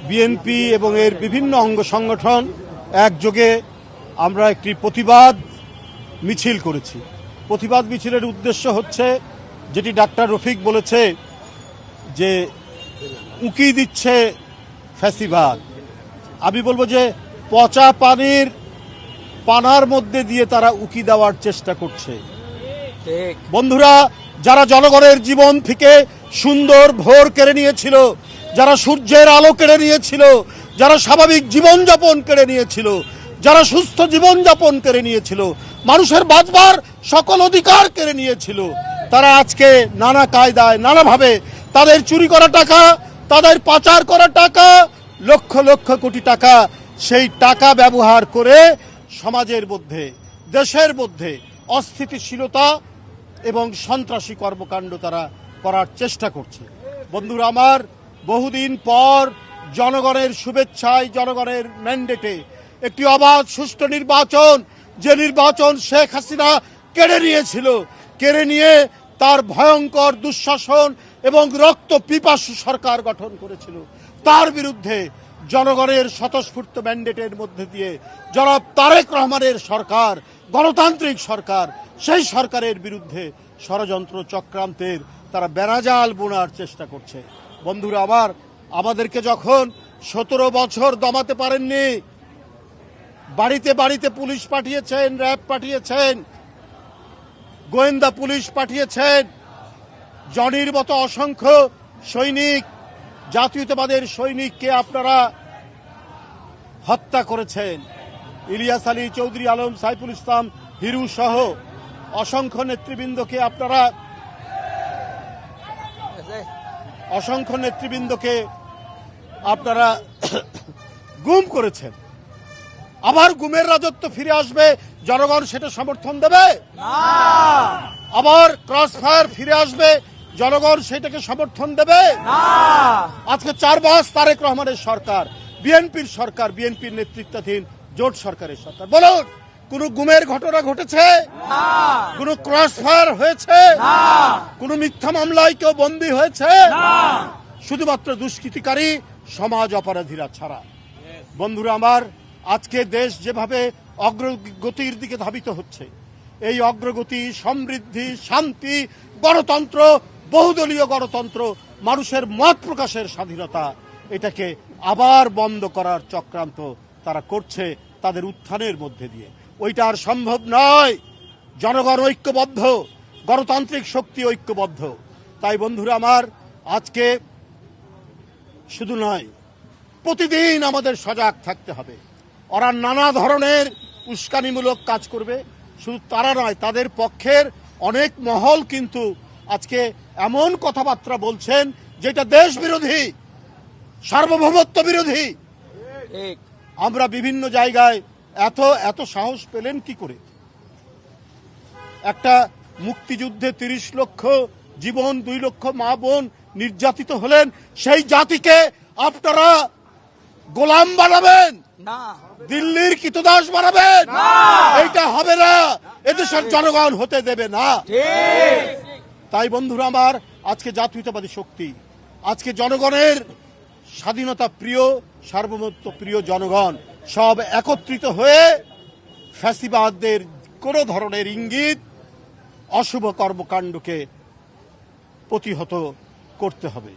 BNP এবং এর বিভিন্ন অঙ্গ সংগঠন একযোগে আমরা একটি প্রতিবাদ মিছিল করেছি। প্রতিবাদ মিছিলের উদ্দেশ্য হচ্ছে যেটি ডাক্তার রফিক বলেছে যে উকি দিচ্ছে ফ্যাসিবাদ। আমি বলবো যে পচা পানির পানার মধ্যে দিয়ে তারা উকি দেওয়ার চেষ্টা করছে। বন্ধুরা, যারা জনগণের জীবন থেকে সুন্দর ভোর কেড়ে নিয়েছিল, যারা সূর্যের আলো কেড়ে নিয়েছিল, যারা স্বাভাবিক জীবনযাপন কেড়ে নিয়েছিল, যারা সুস্থ জীবনযাপন কেড়ে নিয়েছিল, মানুষের বাঁচবার সকল অধিকার কেড়ে নিয়েছিল, তারা আজকে নানা কায়দায় নানাভাবে তাদের চুরি করা টাকা, তাদের পাচার করা টাকা, লক্ষ লক্ষ কোটি টাকা, সেই টাকা ব্যবহার করে সমাজের মধ্যে, দেশের মধ্যে অস্থিতিশীলতা এবং সন্ত্রাসী কর্মকাণ্ড তারা করার চেষ্টা করছে। বন্ধুরা আমার, বহুদিন পর জনগণের শুভেচ্ছায়, জনগণের ম্যান্ডেটে একটি অবাধ সুষ্ঠু নির্বাচন, যে নির্বাচন শেখ হাসিনা কেড়ে নিয়েছিল, কেড়ে নিয়ে তার ভয়ঙ্কর দুঃশাসন এবং রক্ত পিপাসু সরকার গঠন করেছিল, তার বিরুদ্ধে জনগণের স্বতঃস্ফূর্ত ম্যান্ডেটের মধ্যে দিয়ে জনাব তারেক রহমানের সরকার, গণতান্ত্রিক সরকার, সেই সরকারের বিরুদ্ধে ষড়যন্ত্র চক্রান্তের তারা বেড়াজাল বোনার চেষ্টা করছে। বন্ধুরা আমার, আমাদেরকে যখন 17 বছর দমাতে পারেননি, বাড়িতে বাড়িতে পুলিশ পাঠিয়েছেন, র্যাব পাঠিয়েছেন, গোয়েন্দা পুলিশ পাঠিয়েছেন, জনির মতো অসংখ্য সৈনিক, জাতীয়তাবাদের সৈনিককে আপনারা হত্যা করেছেন। ইলিয়াস আলী, চৌধুরী আলম, সাইফুল ইসলাম, হিরু সহ অসংখ্য নেতৃবৃন্দকে আপনারা গুম করেছেন। আবার গুমের রাজত্ব ফিরে আসবে, জনগণ সেটা সমর্থন দেবে না। আবার ক্রস ফায়ার ফিরে আসবে, জনগণ সেটাকে সমর্থন দেবে না। আজকে 4 মাস তারেক রহমানের সরকার, বিএনপির সরকার, বিএনপির নেতৃত্বাধীন জোট সরকারের সরকার, বলুন কোন গুমের ঘটনা ঘটেছে? কোন ক্রস ফায়ার হয়েছে? কোন মিথ্যা মামলায় কেউ বন্দী হয়েছে? শুধুমাত্র দুষ্কৃতিকারী সমাজ অপরাধীরা ছাড়া। বন্ধুরা আমার, আজকে দেশ যেভাবে অগ্রগতির দিকে ধাবিত হচ্ছে, এই অগ্রগতি, সমৃদ্ধি, শান্তি, গণতন্ত্র, বহুদলীয় গণতন্ত্র, মানুষের মত প্রকাশের স্বাধীনতা, এটাকে আবার বন্ধ করার চক্রান্ত তারা করছে তাদের উত্থানের মধ্যে দিয়ে। ওইটা আর সম্ভব নয়। জনগণ ঐক্যবদ্ধ, গণতান্ত্রিক শক্তি ঐক্যবদ্ধ। তাই বন্ধুরা আমার, আজকে শুধু নয়, প্রতিদিন আমাদের সজাগ থাকতে হবে। ওরা নানা ধরনের উস্কানিমূলক কাজ করবে, শুধু তারা নয়, তাদের পক্ষের অনেক মহল কিন্তু আজকে এমন কথাবার্তা বলছেন যেটা দেশ বিরোধী, সার্বভৌমত্ব বিরোধী। আমরা বিভিন্ন জায়গায় এত সাহস পেলেন কি করে? একটা মুক্তিযুদ্ধে 30 লক্ষ জীবন, 2 লক্ষ মা বোন নির্যাতিত হলেন, সেই জাতিকে আপনারা গোলাম বানাবেন না, দিল্লির কৃতদাস বানাবেন না। এইটা হবে না, এদেশের জনগণ হতে দেবে না। তাই বন্ধুরা আমার, আজকে জাতীয়তাবাদী শক্তি, আজকে জনগণের স্বাধীনতা প্রিয়, সার্বভৌমত্ব প্রিয় জনগণ সব একত্রিত হয়ে ফ্যাসিবাদদের কোনো ধরনের ইঙ্গিত, অশুভ কর্মকাণ্ডকে প্রতিহত করতে হবে।